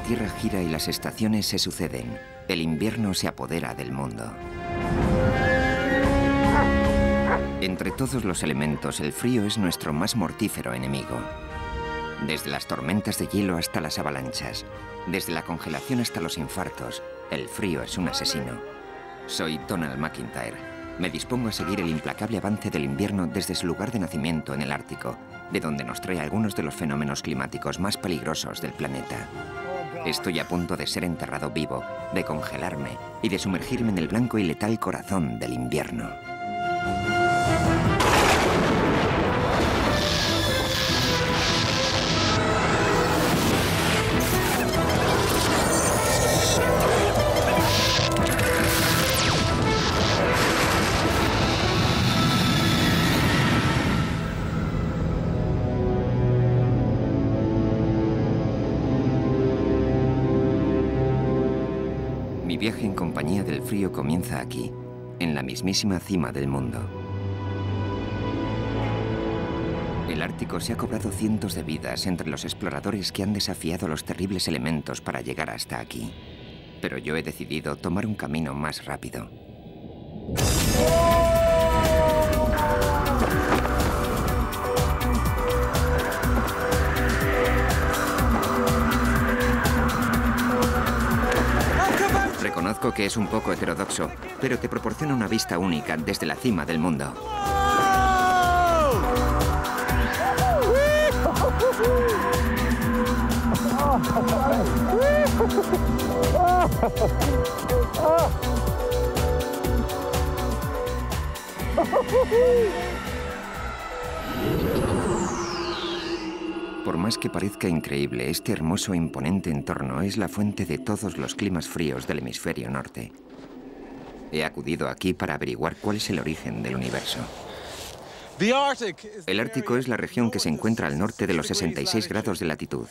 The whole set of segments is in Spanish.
Tierra gira y las estaciones se suceden, el invierno se apodera del mundo. Entre todos los elementos, el frío es nuestro más mortífero enemigo. Desde las tormentas de hielo hasta las avalanchas, desde la congelación hasta los infartos, el frío es un asesino. Soy Donald McIntyre. Me dispongo a seguir el implacable avance del invierno desde su lugar de nacimiento en el Ártico, de donde nos trae algunos de los fenómenos climáticos más peligrosos del planeta. Estoy a punto de ser enterrado vivo, de congelarme y de sumergirme en el blanco y letal corazón del invierno. Mi viaje en compañía del frío comienza aquí, en la mismísima cima del mundo. El Ártico se ha cobrado cientos de vidas entre los exploradores que han desafiado los terribles elementos para llegar hasta aquí. Pero yo he decidido tomar un camino más rápido. Reconozco que es un poco heterodoxo, pero te proporciona una vista única desde la cima del mundo. Por más que parezca increíble, este hermoso e imponente entorno es la fuente de todos los climas fríos del hemisferio norte. He acudido aquí para averiguar cuál es el origen del universo. El Ártico es la región que se encuentra al norte de los 66 grados de latitud.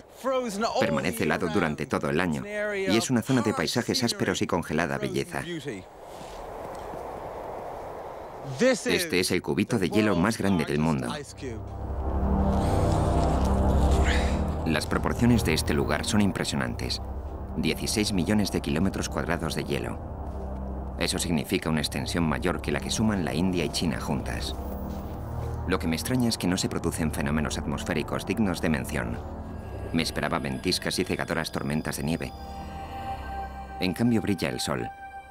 Permanece helado durante todo el año y es una zona de paisajes ásperos y congelada belleza. Este es el cubito de hielo más grande del mundo. Las proporciones de este lugar son impresionantes. 16 millones de kilómetros cuadrados de hielo. Eso significa una extensión mayor que la que suman la India y China juntas. Lo que me extraña es que no se producen fenómenos atmosféricos dignos de mención. Me esperaba ventiscas y cegadoras tormentas de nieve. En cambio brilla el sol,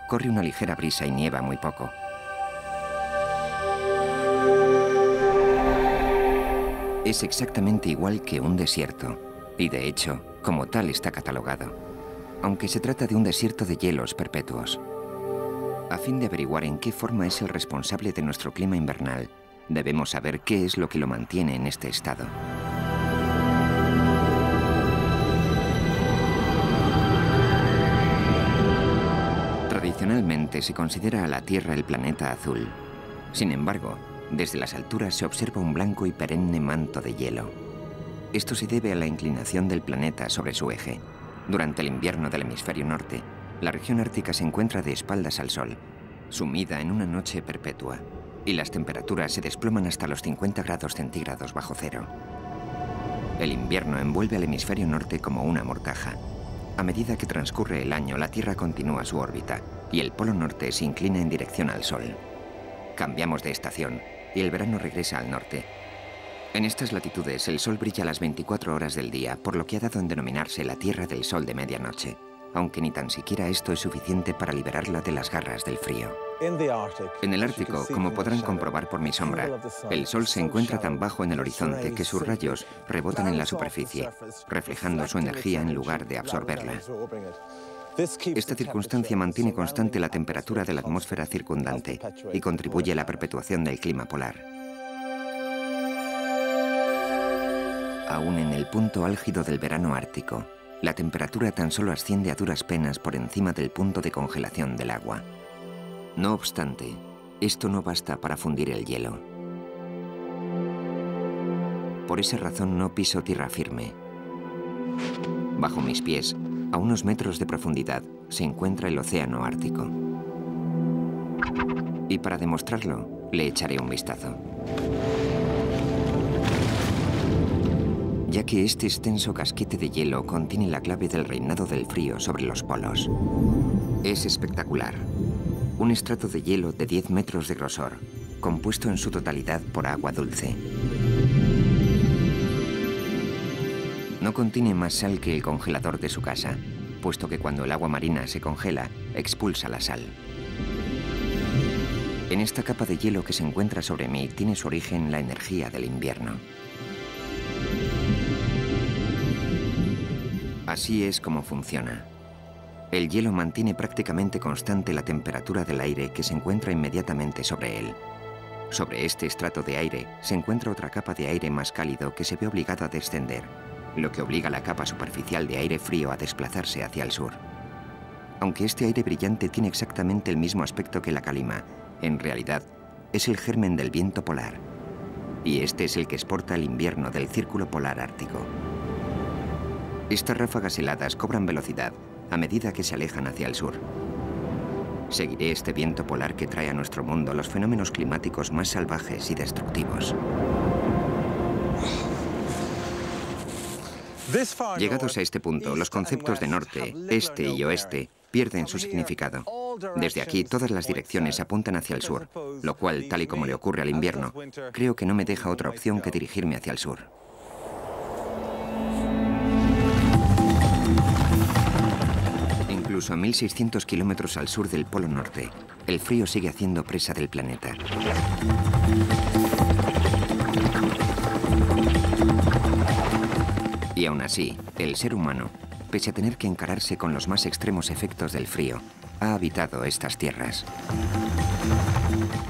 corre una ligera brisa y nieva muy poco. Es exactamente igual que un desierto, y de hecho, como tal está catalogado, aunque se trata de un desierto de hielos perpetuos. A fin de averiguar en qué forma es el responsable de nuestro clima invernal, debemos saber qué es lo que lo mantiene en este estado. Tradicionalmente se considera a la Tierra el planeta azul. Sin embargo, desde las alturas se observa un blanco y perenne manto de hielo. Esto se debe a la inclinación del planeta sobre su eje. Durante el invierno del hemisferio norte, la región ártica se encuentra de espaldas al sol, sumida en una noche perpetua, y las temperaturas se desploman hasta los 50 grados centígrados bajo cero. El invierno envuelve al hemisferio norte como una mortaja. A medida que transcurre el año, la Tierra continúa su órbita, y el polo norte se inclina en dirección al sol. Cambiamos de estación, y el verano regresa al norte. En estas latitudes, el sol brilla las 24 horas del día, por lo que ha dado en denominarse la Tierra del Sol de medianoche, aunque ni tan siquiera esto es suficiente para liberarla de las garras del frío. En el Ártico, como podrán comprobar por mi sombra, el sol se encuentra tan bajo en el horizonte que sus rayos rebotan en la superficie, reflejando su energía en lugar de absorberla. Esta circunstancia mantiene constante la temperatura de la atmósfera circundante y contribuye a la perpetuación del clima polar. Aún en el punto álgido del verano ártico, la temperatura tan solo asciende a duras penas por encima del punto de congelación del agua. No obstante, esto no basta para fundir el hielo. Por esa razón no piso tierra firme. Bajo mis pies, a unos metros de profundidad, se encuentra el océano Ártico. Y para demostrarlo, le echaré un vistazo. ya que este extenso casquete de hielo contiene la clave del reinado del frío sobre los polos. Es espectacular. Un estrato de hielo de 10 metros de grosor, compuesto en su totalidad por agua dulce. No contiene más sal que el congelador de su casa, puesto que cuando el agua marina se congela, expulsa la sal. En esta capa de hielo que se encuentra sobre mí tiene su origen la energía del invierno. Así es como funciona. El hielo mantiene prácticamente constante la temperatura del aire que se encuentra inmediatamente sobre él. Sobre este estrato de aire se encuentra otra capa de aire más cálido que se ve obligado a descender, lo que obliga a la capa superficial de aire frío a desplazarse hacia el sur. Aunque este aire brillante tiene exactamente el mismo aspecto que la calima, en realidad es el germen del viento polar. Y este es el que exporta el invierno del círculo polar ártico. Estas ráfagas heladas cobran velocidad a medida que se alejan hacia el sur. Seguiré este viento polar que trae a nuestro mundo los fenómenos climáticos más salvajes y destructivos. Llegados a este punto, los conceptos de norte, este y oeste pierden su significado. Desde aquí, todas las direcciones apuntan hacia el sur, lo cual, tal y como le ocurre al invierno, creo que no me deja otra opción que dirigirme hacia el sur. Incluso a 1600 kilómetros al sur del Polo Norte, el frío sigue haciendo presa del planeta. Y aún así, el ser humano, pese a tener que encararse con los más extremos efectos del frío, ha habitado estas tierras.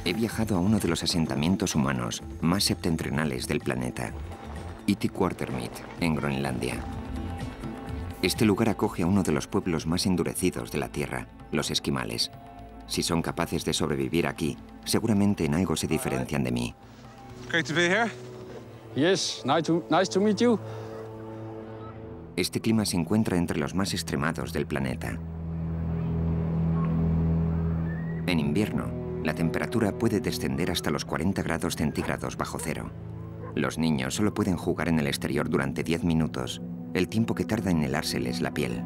He viajado a uno de los asentamientos humanos más septentrionales del planeta, Ittiqoartermiit, en Groenlandia. Este lugar acoge a uno de los pueblos más endurecidos de la Tierra, los esquimales. Si son capaces de sobrevivir aquí, seguramente en algo se diferencian de mí. Great to be here. Yes, nice to meet you. Este clima se encuentra entre los más extremados del planeta. En invierno, la temperatura puede descender hasta los 40 grados centígrados bajo cero. Los niños solo pueden jugar en el exterior durante 10 minutos, el tiempo que tarda en helárseles la piel.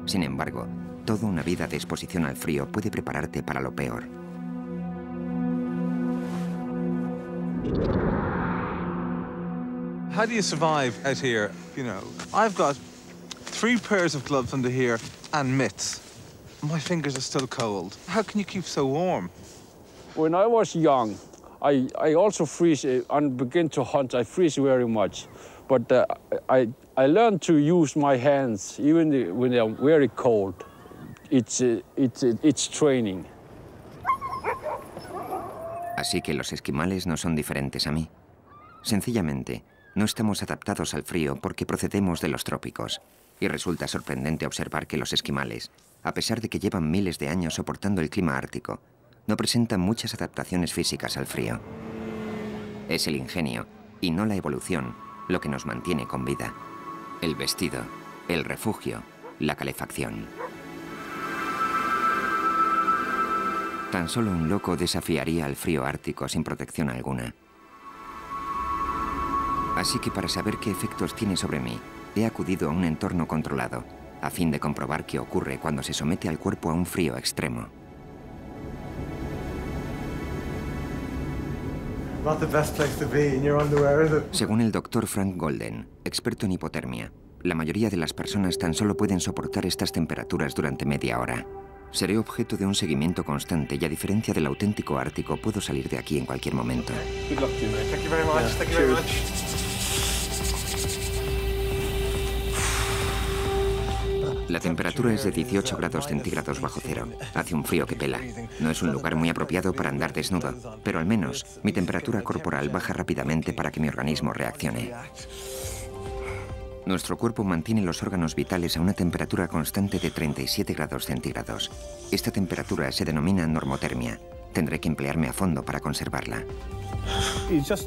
Sin embargo, toda una vida de exposición al frío puede prepararte para lo peor. How do you survive out here? You know, I've got 3 pairs of gloves under here and mitts. My fingers are still cold. How can you keep so warm? When I was young, I also freeze and begin to hunt. I freeze very much, but I learned to use my hands even when I'm very cold. It's training. Así que los esquimales no son diferentes a mí. Sencillamente, no estamos adaptados al frío porque procedemos de los trópicos. Y resulta sorprendente observar que los esquimales, a pesar de que llevan miles de años soportando el clima ártico, no presentan muchas adaptaciones físicas al frío. Es el ingenio, y no la evolución, lo que nos mantiene con vida. El vestido, el refugio, la calefacción. Tan solo un loco desafiaría al frío ártico sin protección alguna. Así que para saber qué efectos tiene sobre mí, he acudido a un entorno controlado, a fin de comprobar qué ocurre cuando se somete al cuerpo a un frío extremo. Según el Dr. Frank Golden, experto en hipotermia, la mayoría de las personas tan solo pueden soportar estas temperaturas durante media hora. Seré objeto de un seguimiento constante y a diferencia del auténtico ártico, puedo salir de aquí en cualquier momento. Good luck to you, mate. Thank you very much. Thank you very much. La temperatura es de 18 grados centígrados bajo cero. Hace un frío que pela. No es un lugar muy apropiado para andar desnudo, pero al menos mi temperatura corporal baja rápidamente para que mi organismo reaccione. Nuestro cuerpo mantiene los órganos vitales a una temperatura constante de 37 grados centígrados. Esta temperatura se denomina normotermia Tendré que emplearme a fondo para conservarla.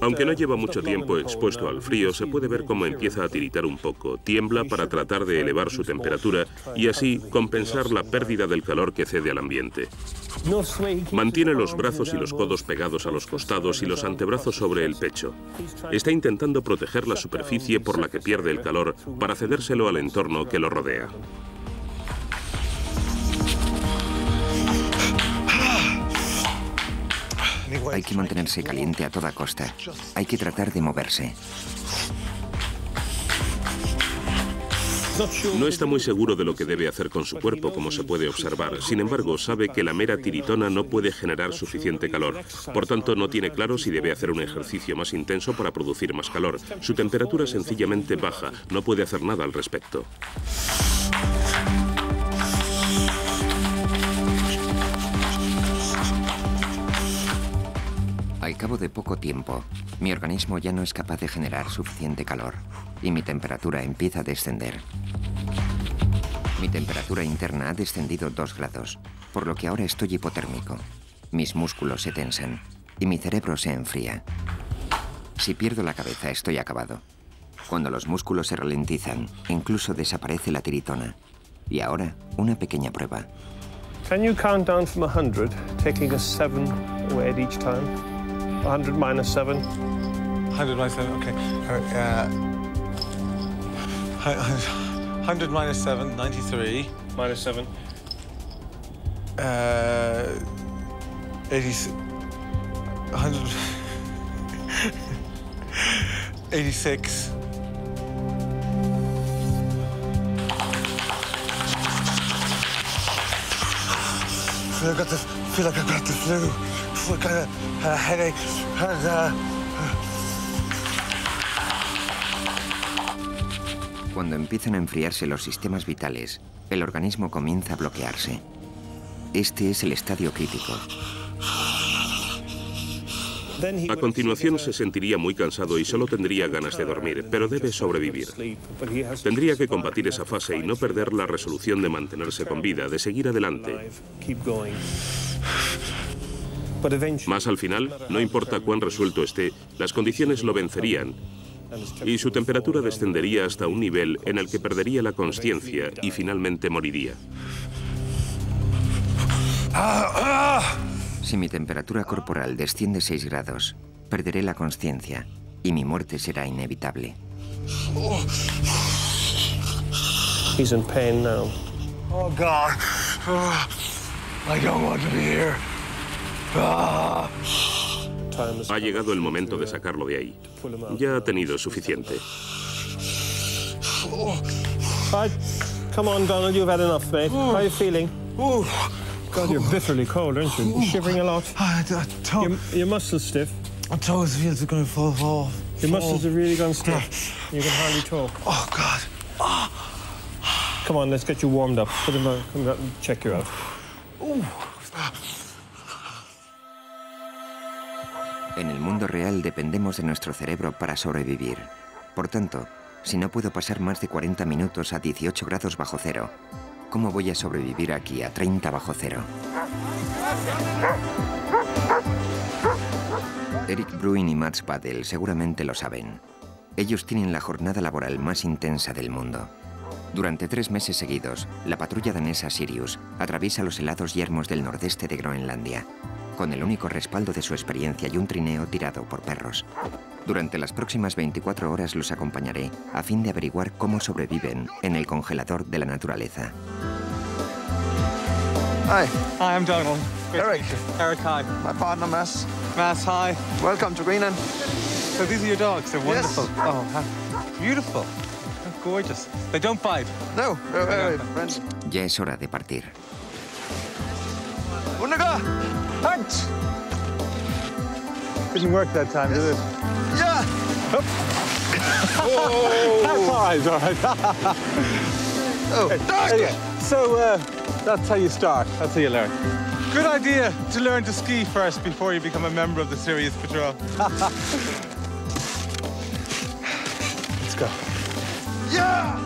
Aunque no lleva mucho tiempo expuesto al frío, se puede ver cómo empieza a tiritar un poco. Tiembla para tratar de elevar su temperatura y así compensar la pérdida del calor que cede al ambiente. Mantiene los brazos y los codos pegados a los costados y los antebrazos sobre el pecho. Está intentando proteger la superficie por la que pierde el calor para cedérselo al entorno que lo rodea. Hay que mantenerse caliente a toda costa. Hay que tratar de moverse. No está muy seguro de lo que debe hacer con su cuerpo, como se puede observar. Sin embargo, sabe que la mera tiritona no puede generar suficiente calor. Por tanto, no tiene claro si debe hacer un ejercicio más intenso para producir más calor. Su temperatura sencillamente baja. No puede hacer nada al respecto. Al cabo de poco tiempo, mi organismo ya no es capaz de generar suficiente calor y mi temperatura empieza a descender. Mi temperatura interna ha descendido 2 grados, por lo que ahora estoy hipotérmico. Mis músculos se tensan y mi cerebro se enfría. Si pierdo la cabeza, estoy acabado. Cuando los músculos se ralentizan, incluso desaparece la tiritona. Y ahora, una pequeña prueba. Can you count down from 100, taking a 7 away at each time? 100 minus 7. 100 minus 7, okay. 100 minus 7, 93. Minus 7. 86. 86. I feel like I got the flu. I got a headache. Cuando empiezan a enfriarse los sistemas vitales, el organismo comienza a bloquearse. Este es el estadio crítico. A continuación se sentiría muy cansado y solo tendría ganas de dormir, pero debe sobrevivir. Tendría que combatir esa fase y no perder la resolución de mantenerse con vida, de seguir adelante. Más al final, no importa cuán resuelto esté, las condiciones lo vencerían y su temperatura descendería hasta un nivel en el que perdería la consciencia y finalmente moriría. Si mi temperatura corporal desciende 6 grados, perderé la consciencia y mi muerte será inevitable. He's in pain now. Oh, God. I don't want to be here. Ha llegado el momento de sacarlo de ahí. Ya ha tenido suficiente. Come on, Donald, you've had enough, mate. How are you feeling? God, you're bitterly cold, aren't you? You're shivering a lot. Your muscles stiff. My toes feel they're going to fall off. Your muscles are really gone stiff. You can hardly talk. Oh, God. Come on, let's get you warmed up. Put him out, come out and check you out. En el mundo real dependemos de nuestro cerebro para sobrevivir. Por tanto, si no puedo pasar más de 40 minutos a 18 grados bajo cero, ¿cómo voy a sobrevivir aquí a 30 bajo cero? Eric Bruin y Mats Padel seguramente lo saben. Ellos tienen la jornada laboral más intensa del mundo. Durante 3 meses seguidos, la patrulla danesa Sirius atraviesa los helados yermos del nordeste de Groenlandia, con el único respaldo de su experiencia y un trineo tirado por perros. Durante las próximas 24 horas los acompañaré a fin de averiguar cómo sobreviven en el congelador de la naturaleza. Hi. Hi, I'm Donald. Eric. Eric, hi. My partner, Mads. Mads, hi. Welcome to Greenland. So these are your dogs. They're wonderful. Yes. Oh, how beautiful. How gorgeous. They don't bite. No, they're very friendly. Ya es hora de partir. Unega! Punch! Didn't work that time, did it? Yeah! That's all right, all right. Oh, Okay, so that's how you start. That's how you learn. Good idea to learn to ski first before you become a member of the Sirius Patrol. Let's go. yeah!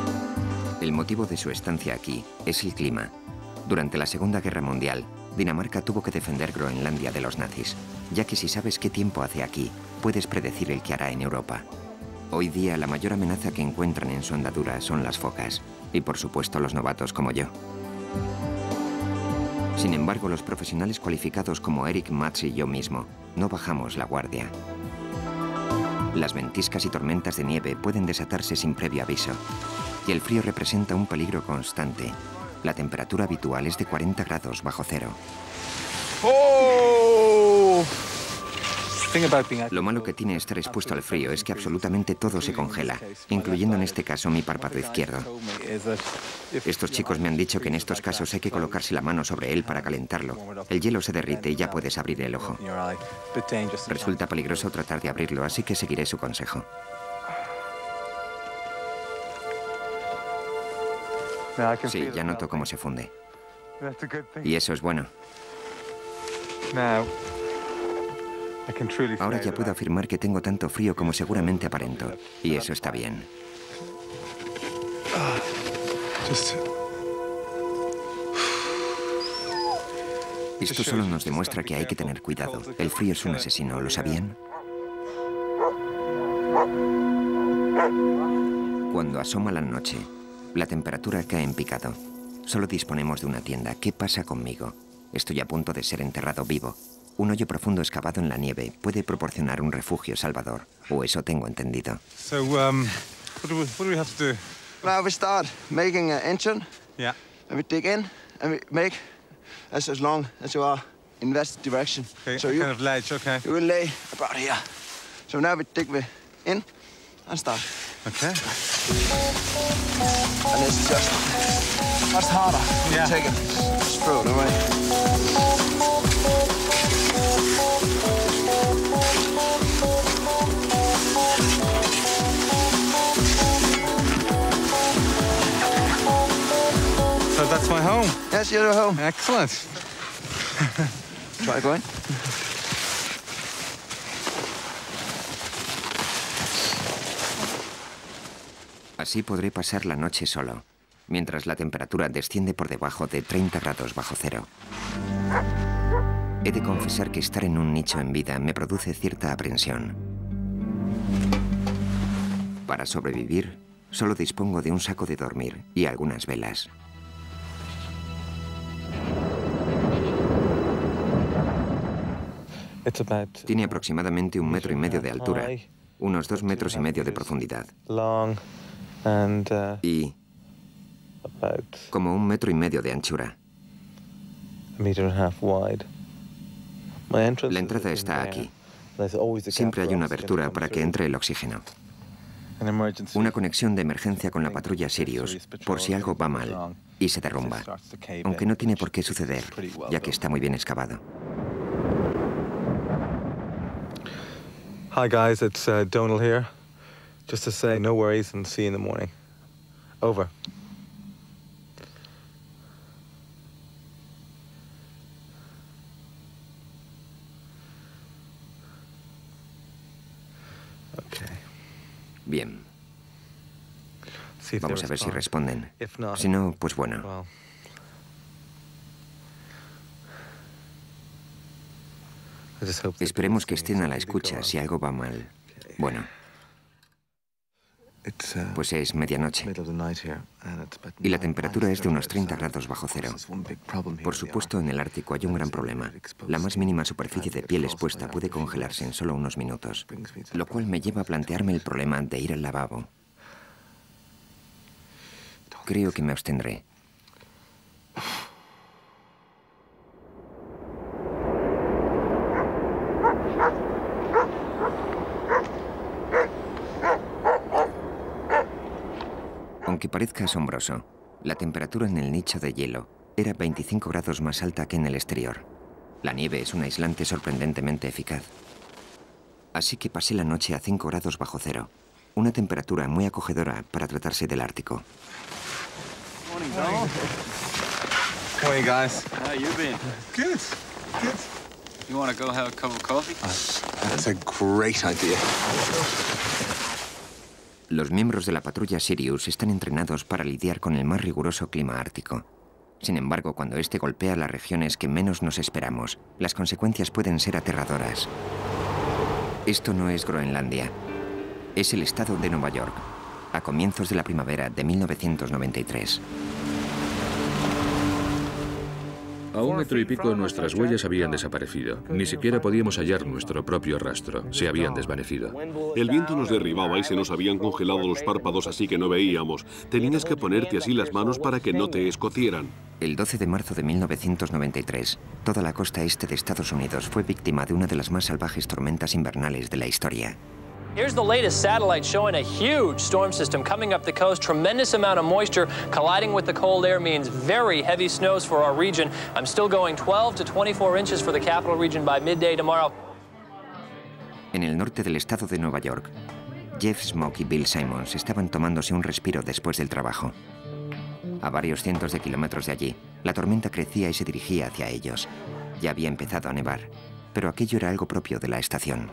El motivo de su estancia aquí es el clima. Durante la Segunda Guerra Mundial, Dinamarca tuvo que defender Groenlandia de los nazis, ya que si sabes qué tiempo hace aquí, puedes predecir el que hará en Europa. Hoy día la mayor amenaza que encuentran en su andadura son las focas, y por supuesto los novatos como yo. Sin embargo, los profesionales cualificados como Eric, Mats y yo mismo no bajamos la guardia. Las ventiscas y tormentas de nieve pueden desatarse sin previo aviso, y el frío representa un peligro constante. La temperatura habitual es de 40 grados bajo cero. Oh! Lo malo que tiene estar expuesto al frío es que absolutamente todo se congela, incluyendo en este caso mi párpado izquierdo. Estos chicos me han dicho que en estos casos hay que colocarse la mano sobre él para calentarlo. El hielo se derrite y ya puedes abrir el ojo. Resulta peligroso tratar de abrirlo, así que seguiré su consejo. Sí, ya noto cómo se funde. Y eso es bueno. Ahora ya puedo afirmar que tengo tanto frío como seguramente aparento. Y eso está bien. Esto solo nos demuestra que hay que tener cuidado. El frío es un asesino, ¿lo sabían? Cuando asoma la noche, la temperatura cae en picado. Solo disponemos de una tienda. ¿Qué pasa conmigo? Estoy a punto de ser enterrado vivo. Un hoyo profundo excavado en la nieve puede proporcionar un refugio salvador, o eso tengo entendido. So, what do we have to do? Now we start making an engine. Yeah. And we dig in and we make as long as you are in west direction. Okay, So kind of ledge, okay. you will lay about here. So now we dig in and start. Okay. And it's just much harder. Yeah. Take it through, all right? So that's my home. Yes, you're at home. Excellent. Try going. Así podré pasar la noche solo, mientras la temperatura desciende por debajo de 30 grados bajo cero. He de confesar que estar en un nicho en vida me produce cierta aprensión. Para sobrevivir, solo dispongo de un saco de dormir y algunas velas. Tiene aproximadamente 1,5 metros de altura, unos 2,5 metros de profundidad y como 1,5 metros de anchura. La entrada está aquí. Siempre hay una abertura para que entre el oxígeno. Una conexión de emergencia con la patrulla Sirius, por si algo va mal y se derrumba. Aunque no tiene por qué suceder, ya que está muy bien excavado. Hi guys, it's Donal here. Just to say no worries and see you in the morning. Over. Okay. Bien. Vamos a ver si responden. Si no, pues bueno. Esperemos que estén a la escucha si algo va mal. Bueno, pues es medianoche y la temperatura es de unos 30 grados bajo cero. Por supuesto, en el Ártico hay un gran problema. La más mínima superficie de piel expuesta puede congelarse en solo unos minutos, lo cual me lleva a plantearme el problema de ir al lavabo. Creo que me abstendré. Aunque parezca asombroso, la temperatura en el nicho de hielo era 25 grados más alta que en el exterior. La nieve es un aislante sorprendentemente eficaz. Así que pasé la noche a 5 grados bajo cero, una temperatura muy acogedora para tratarse del Ártico. Morning, Donald. Morning, guys. How you been? Good. Good. You want to go have a cup of coffee? That's a great idea. Los miembros de la patrulla Sirius están entrenados para lidiar con el más riguroso clima ártico. Sin embargo, cuando este golpea las regiones que menos nos esperamos, las consecuencias pueden ser aterradoras. Esto no es Groenlandia. Es el estado de Nueva York, a comienzos de la primavera de 1993. A 1 metro y pico nuestras huellas habían desaparecido. Ni siquiera podíamos hallar nuestro propio rastro. Se habían desvanecido. El viento nos derribaba y se nos habían congelado los párpados, así que no veíamos. Tenías que ponerte así las manos para que no te escocieran. El 12 de marzo de 1993, toda la costa este de Estados Unidos fue víctima de una de las más salvajes tormentas invernales de la historia. Here's the latest satellite showing a huge storm system coming up the coast. Tremendous amount of moisture colliding with the cold air means very heavy snows for our region. I'm still going 12 to 24 inches for the capital region by midday tomorrow. En el norte del estado de Nueva York, Jeff Smoke y Bill Simmons estaban tomándose un respiro después del trabajo. A varios cientos de kilómetros de allí, la tormenta crecía y se dirigía hacia ellos. Ya había empezado a nevar, pero aquello era algo propio de la estación.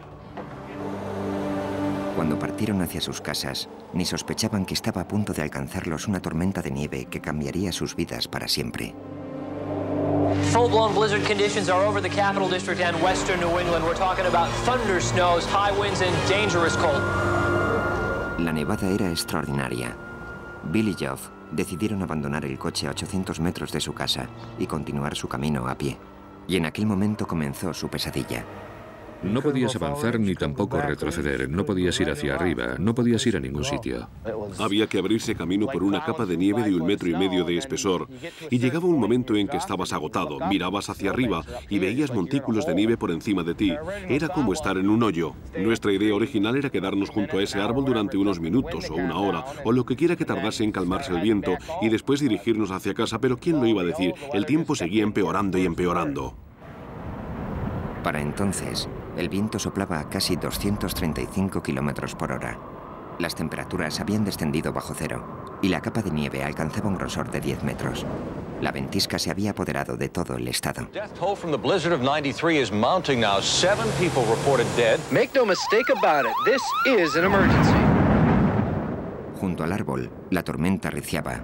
Cuando partieron hacia sus casas, ni sospechaban que estaba a punto de alcanzarlos una tormenta de nieve que cambiaría sus vidas para siempre. Full-blown blizzard conditions are over the Capital District and western New England. We're talking about thunder snows, high winds and dangerous cold. La nevada era extraordinaria. Bill y Geoff decidieron abandonar el coche a 800 metros de su casa y continuar su camino a pie. Y en aquel momento comenzó su pesadilla. No podías avanzar ni tampoco retroceder. No podías ir hacia arriba. No podías ir a ningún sitio. Había que abrirse camino por una capa de nieve de 1,5 metros de espesor. Y llegaba un momento en que estabas agotado. Mirabas hacia arriba y veías montículos de nieve por encima de ti. Era como estar en un hoyo. Nuestra idea original era quedarnos junto a ese árbol durante unos minutos o una hora, o lo que quiera que tardase en calmarse el viento, y después dirigirnos hacia casa. Pero ¿quién lo iba a decir? El tiempo seguía empeorando y empeorando. Para entonces, el viento soplaba a casi 235 kilómetros por hora. Las temperaturas habían descendido bajo cero y la capa de nieve alcanzaba un grosor de 10 metros. La ventisca se había apoderado de todo el estado. Death toll from the blizzard of 93 is mounting now. 7 people reported dead. Make no mistake about it, this is an emergency. Junto al árbol, la tormenta riciaba.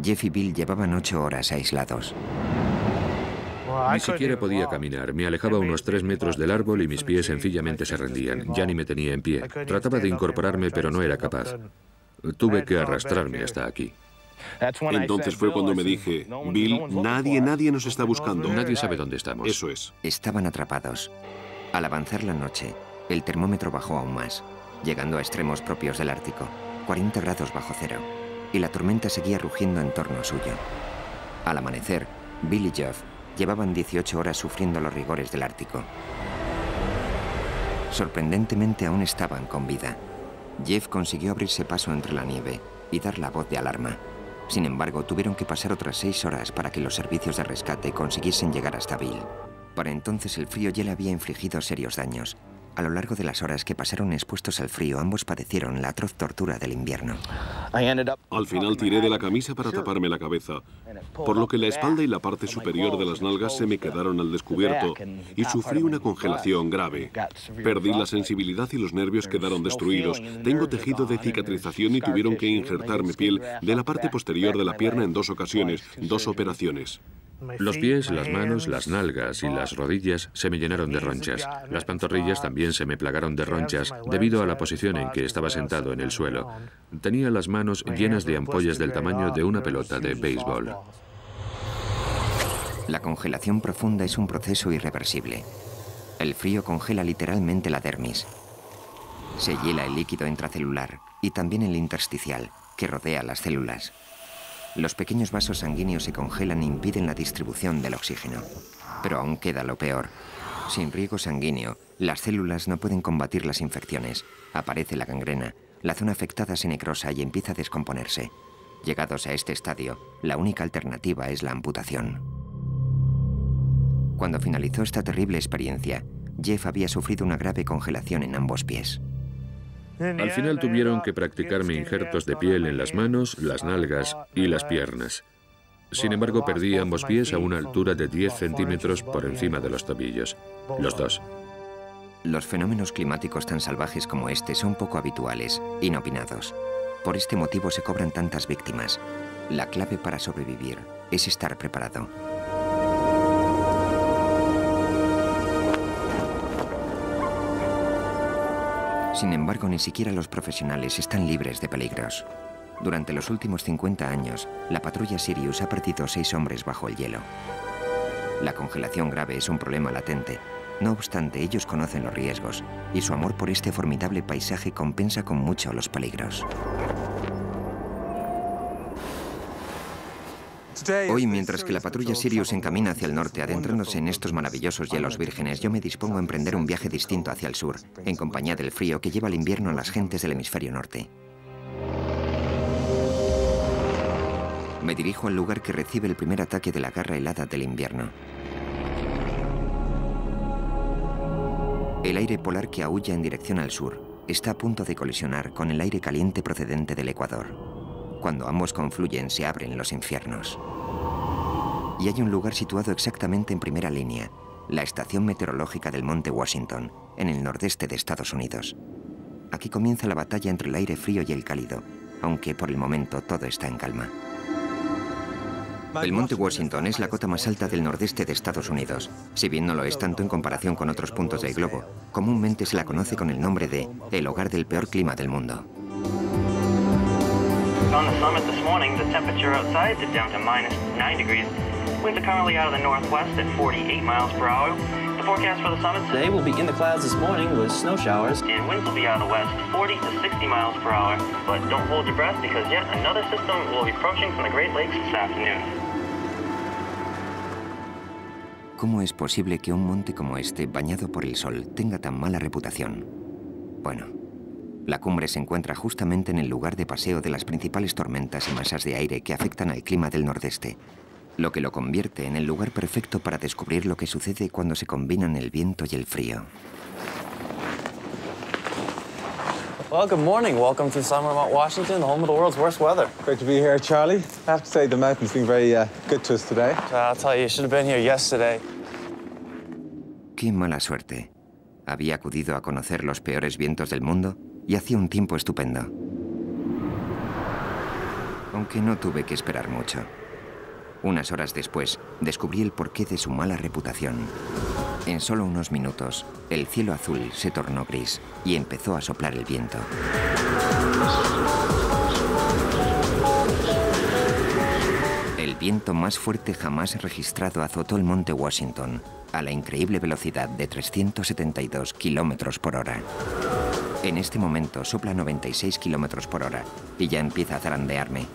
Jeff y Bill llevaban 8 horas aislados. Ni siquiera podía caminar. Me alejaba unos 3 metros del árbol y mis pies sencillamente se rendían. Ya ni me tenía en pie. Trataba de incorporarme, pero no era capaz. Tuve que arrastrarme hasta aquí. Entonces fue cuando me dije, Bill, nadie nos está buscando. Nadie sabe dónde estamos. Eso es. Estaban atrapados. Al avanzar la noche, el termómetro bajó aún más, llegando a extremos propios del Ártico, 40 grados bajo cero, y la tormenta seguía rugiendo en torno suyo. Al amanecer, Bill y Geoff llevaban 18 horas sufriendo los rigores del Ártico. Sorprendentemente aún estaban con vida. Jeff consiguió abrirse paso entre la nieve y dar la voz de alarma. Sin embargo, tuvieron que pasar otras 6 horas para que los servicios de rescate consiguiesen llegar hasta Bill. Para entonces el frío ya le había infligido serios daños. A lo largo de las horas que pasaron expuestos al frío, ambos padecieron la atroz tortura del invierno. Al final tiré de la camisa para taparme la cabeza, por lo que la espalda y la parte superior de las nalgas se me quedaron al descubierto y sufrí una congelación grave. Perdí la sensibilidad y los nervios quedaron destruidos. Tengo tejido de cicatrización y tuvieron que injertarme piel de la parte posterior de la pierna en 2 ocasiones, 2 operaciones. Los pies, las manos, las nalgas y las rodillas se me llenaron de ronchas. Las pantorrillas también se me plagaron de ronchas debido a la posición en que estaba sentado en el suelo. Tenía las manos llenas de ampollas del tamaño de una pelota de béisbol. La congelación profunda es un proceso irreversible. El frío congela literalmente la dermis. Se hiela el líquido intracelular y también el intersticial, que rodea las células. Los pequeños vasos sanguíneos se congelan e impiden la distribución del oxígeno. Pero aún queda lo peor. Sin riego sanguíneo, las células no pueden combatir las infecciones. Aparece la gangrena, la zona afectada se necrosa y empieza a descomponerse. Llegados a este estadio, la única alternativa es la amputación. Cuando finalizó esta terrible experiencia, Jeff había sufrido una grave congelación en ambos pies. Al final tuvieron que practicarme injertos de piel en las manos, las nalgas y las piernas. Sin embargo, perdí ambos pies a una altura de 10 centímetros por encima de los tobillos. Los dos. Los fenómenos climáticos tan salvajes como este son poco habituales, inopinados. Por este motivo se cobran tantas víctimas. La clave para sobrevivir es estar preparado. Sin embargo, ni siquiera los profesionales están libres de peligros. Durante los últimos 50 años, la patrulla Sirius ha perdido 6 hombres bajo el hielo. La congelación grave es un problema latente. No obstante, ellos conocen los riesgos y su amor por este formidable paisaje compensa con mucho los peligros. Hoy, mientras que la patrulla Sirius encamina hacia el norte, adentrándose en estos maravillosos hielos vírgenes, yo me dispongo a emprender un viaje distinto hacia el sur, en compañía del frío que lleva el invierno a las gentes del hemisferio norte. Me dirijo al lugar que recibe el primer ataque de la garra helada del invierno. El aire polar que aúlla en dirección al sur está a punto de colisionar con el aire caliente procedente del Ecuador. Cuando ambos confluyen, se abren los infiernos. Y hay un lugar situado exactamente en primera línea, la estación meteorológica del Monte Washington, en el nordeste de Estados Unidos. Aquí comienza la batalla entre el aire frío y el cálido, aunque por el momento todo está en calma. El Monte Washington es la cota más alta del nordeste de Estados Unidos. Si bien no lo es tanto en comparación con otros puntos del globo, comúnmente se la conoce con el nombre de el hogar del peor clima del mundo. On the summit this morning, the temperature outside dipped down to -9 degrees. Winds are currently out of the northwest at 48 miles per hour. The forecast for the summit today will be in the clouds this morning with snow showers, and winds will be out of the west 40 to 60 miles per hour. But don't hold your breath because yet another system will be approaching from the Great Lakes this afternoon. ¿Cómo es posible que un monte como este, bañado por el sol, tenga tan mala reputación? Bueno, la cumbre se encuentra justamente en el lugar de paseo de las principales tormentas y masas de aire que afectan al clima del nordeste, lo que lo convierte en el lugar perfecto para descubrir lo que sucede cuando se combinan el viento y el frío. Well, good morning. Welcome to summer Mount Washington, the home of the world's worst weather. Great to be here, Charlie. I have to say the mountain's been very good to us today. I'll tell you should have been here yesterday. Qué mala suerte. Había acudido a conocer los peores vientos del mundo y hacía un tiempo estupendo. Aunque no tuve que esperar mucho. Unas horas después, descubrí el porqué de su mala reputación. En solo unos minutos, el cielo azul se tornó gris y empezó a soplar el viento. El viento más fuerte jamás registrado azotó el monte Washington a la increíble velocidad de 372 kilómetros por hora. En este momento sopla 96 kilómetros por hora y ya empieza a zarandearme.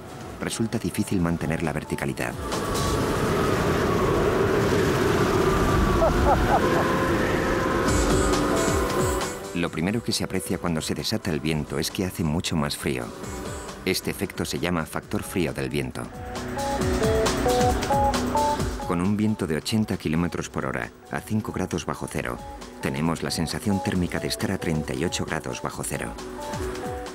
Resulta difícil mantener la verticalidad. Lo primero que se aprecia cuando se desata el viento es que hace mucho más frío. Este efecto se llama factor frío del viento. Con un viento de 80 kilómetros por hora a 5 grados bajo cero, tenemos la sensación térmica de estar a 38 grados bajo cero.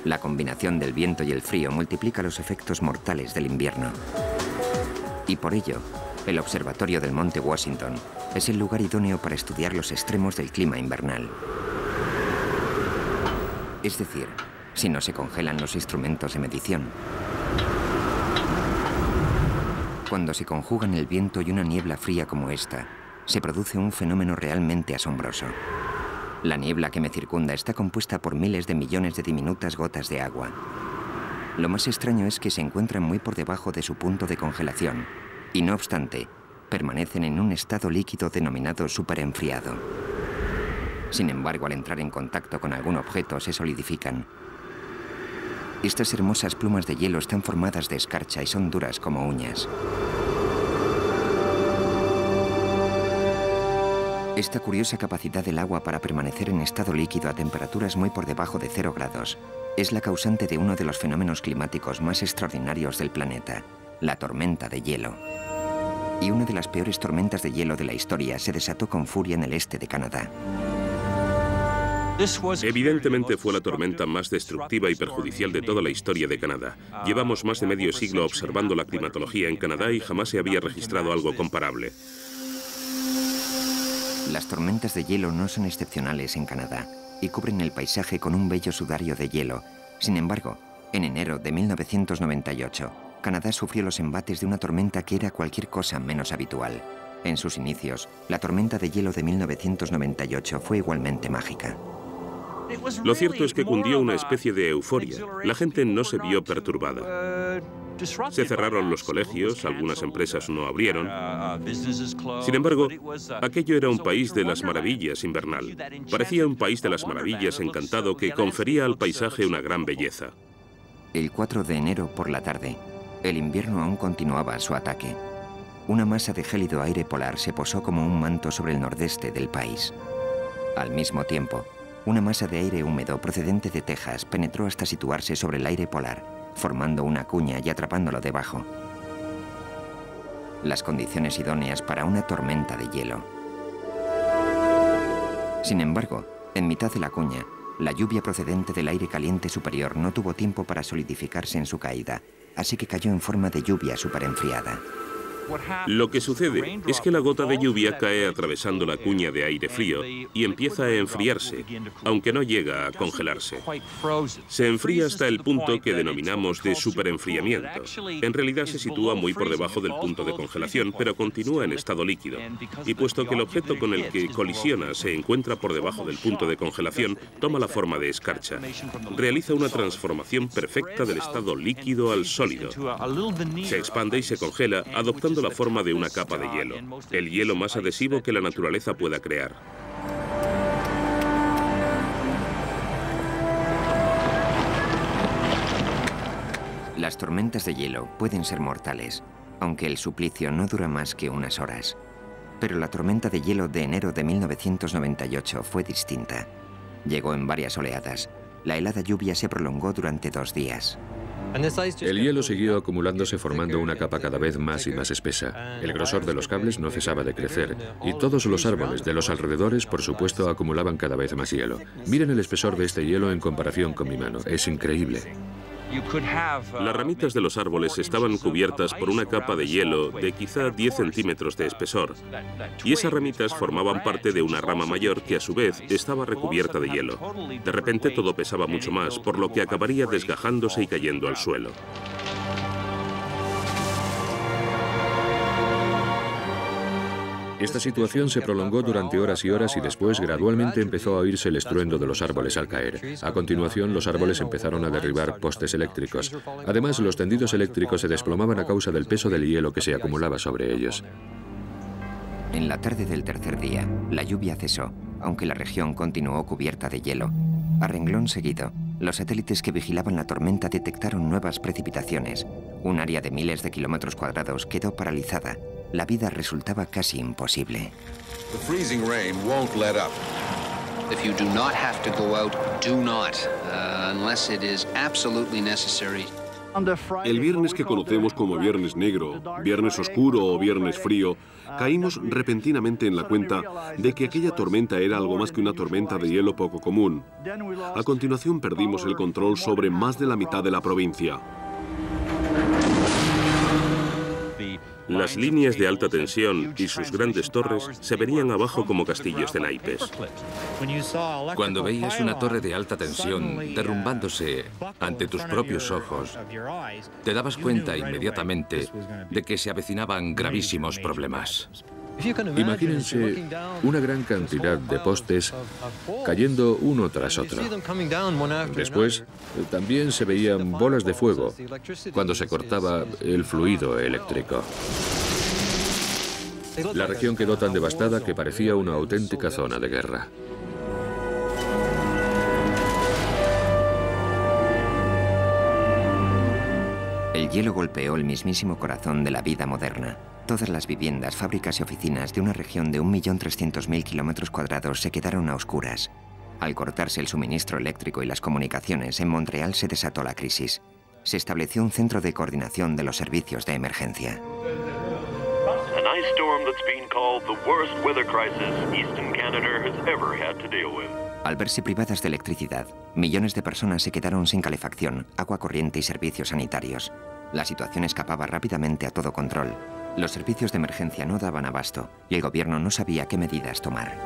La combinación del viento y el frío multiplica los efectos mortales del invierno. Y por ello, el observatorio del Monte Washington es el lugar idóneo para estudiar los extremos del clima invernal. Es decir, si no se congelan los instrumentos de medición. Cuando se conjugan el viento y una niebla fría como esta, se produce un fenómeno realmente asombroso. La niebla que me circunda está compuesta por miles de millones de diminutas gotas de agua. Lo más extraño es que se encuentran muy por debajo de su punto de congelación y, no obstante, permanecen en un estado líquido denominado superenfriado. Sin embargo, al entrar en contacto con algún objeto, se solidifican. Estas hermosas plumas de hielo están formadas de escarcha y son duras como uñas. Esta curiosa capacidad del agua para permanecer en estado líquido a temperaturas muy por debajo de 0 grados es la causante de uno de los fenómenos climáticos más extraordinarios del planeta, la tormenta de hielo. Y una de las peores tormentas de hielo de la historia se desató con furia en el este de Canadá. Evidentemente fue la tormenta más destructiva y perjudicial de toda la historia de Canadá. Llevamos más de medio siglo observando la climatología en Canadá y jamás se había registrado algo comparable. Las tormentas de hielo no son excepcionales en Canadá y cubren el paisaje con un bello sudario de hielo. Sin embargo, en enero de 1998, Canadá sufrió los embates de una tormenta que era cualquier cosa menos habitual. En sus inicios, la tormenta de hielo de 1998 fue igualmente mágica. Lo cierto es que cundió una especie de euforia. La gente no se vio perturbada. Se cerraron los colegios, algunas empresas no abrieron. Sin embargo, aquello era un país de las maravillas invernal. Parecía un país de las maravillas encantado que confería al paisaje una gran belleza. El 4 de enero por la tarde, el invierno aún continuaba su ataque. Una masa de gélido aire polar se posó como un manto sobre el nordeste del país. Al mismo tiempo, una masa de aire húmedo procedente de Texas penetró hasta situarse sobre el aire polar, formando una cuña y atrapándolo debajo. Las condiciones idóneas para una tormenta de hielo. Sin embargo, en mitad de la cuña, la lluvia procedente del aire caliente superior no tuvo tiempo para solidificarse en su caída, así que cayó en forma de lluvia superenfriada. Lo que sucede es que la gota de lluvia cae atravesando la cuña de aire frío y empieza a enfriarse, aunque no llega a congelarse. Se enfría hasta el punto que denominamos de superenfriamiento. En realidad se sitúa muy por debajo del punto de congelación, pero continúa en estado líquido. Y puesto que el objeto con el que colisiona se encuentra por debajo del punto de congelación, toma la forma de escarcha. Realiza una transformación perfecta del estado líquido al sólido. Se expande y se congela, adoptando la forma de una capa de hielo, el hielo más adhesivo que la naturaleza pueda crear. Las tormentas de hielo pueden ser mortales, aunque el suplicio no dura más que unas horas. Pero la tormenta de hielo de enero de 1998 fue distinta. Llegó en varias oleadas. La helada lluvia se prolongó durante 2 días. El hielo siguió acumulándose formando una capa cada vez más y más espesa. El grosor de los cables no cesaba de crecer y todos los árboles de los alrededores, por supuesto, acumulaban cada vez más hielo. Miren el espesor de este hielo en comparación con mi mano. Es increíble. Las ramitas de los árboles estaban cubiertas por una capa de hielo de quizá 10 centímetros de espesor, y esas ramitas formaban parte de una rama mayor que a su vez estaba recubierta de hielo. De repente todo pesaba mucho más, por lo que acabaría desgajándose y cayendo al suelo. Esta situación se prolongó durante horas y horas y después gradualmente empezó a oírse el estruendo de los árboles al caer. A continuación, los árboles empezaron a derribar postes eléctricos. Además, los tendidos eléctricos se desplomaban a causa del peso del hielo que se acumulaba sobre ellos. En la tarde del tercer día, la lluvia cesó, aunque la región continuó cubierta de hielo. A renglón seguido, los satélites que vigilaban la tormenta detectaron nuevas precipitaciones. Un área de miles de kilómetros cuadrados quedó paralizada. La vida resultaba casi imposible. The freezing rain won't let up. If you do not have to go out, do not, unless it is absolutely necessary. El viernes que conocemos como Viernes Negro, Viernes Oscuro o Viernes Frío, caímos repentinamente en la cuenta de que aquella tormenta era algo más que una tormenta de hielo poco común. A continuación perdimos el control sobre más de la mitad de la provincia. Las líneas de alta tensión y sus grandes torres se venían abajo como castillos de naipes. Cuando veías una torre de alta tensión derrumbándose ante tus propios ojos, te dabas cuenta inmediatamente de que se avecinaban gravísimos problemas. Imagínense una gran cantidad de postes cayendo uno tras otro. Después, también se veían bolas de fuego cuando se cortaba el fluido eléctrico. La región quedó tan devastada que parecía una auténtica zona de guerra. El hielo golpeó el mismísimo corazón de la vida moderna. Todas las viviendas, fábricas y oficinas de una región de 1.300.000 kilómetros cuadrados se quedaron a oscuras. Al cortarse el suministro eléctrico y las comunicaciones, en Montreal se desató la crisis. Se estableció un centro de coordinación de los servicios de emergencia. Al verse privadas de electricidad, millones de personas se quedaron sin calefacción, agua corriente y servicios sanitarios. La situación escapaba rápidamente a todo control. Los servicios de emergencia no daban abasto y el gobierno no sabía qué medidas tomar.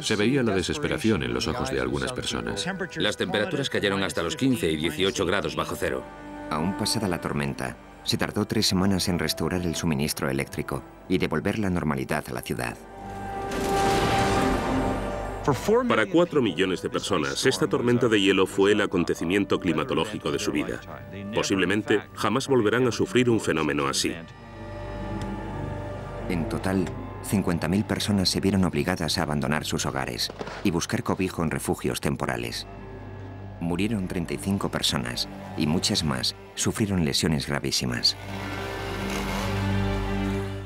Se veía la desesperación en los ojos de algunas personas. Las temperaturas cayeron hasta los 15 y 18 grados bajo cero. Aún pasada la tormenta, se tardó 3 semanas en restaurar el suministro eléctrico y devolver la normalidad a la ciudad. Para 4 millones de personas, esta tormenta de hielo fue el acontecimiento climatológico de su vida. Posiblemente jamás volverán a sufrir un fenómeno así. En total, 50.000 personas se vieron obligadas a abandonar sus hogares y buscar cobijo en refugios temporales. Murieron 35 personas y muchas más sufrieron lesiones gravísimas.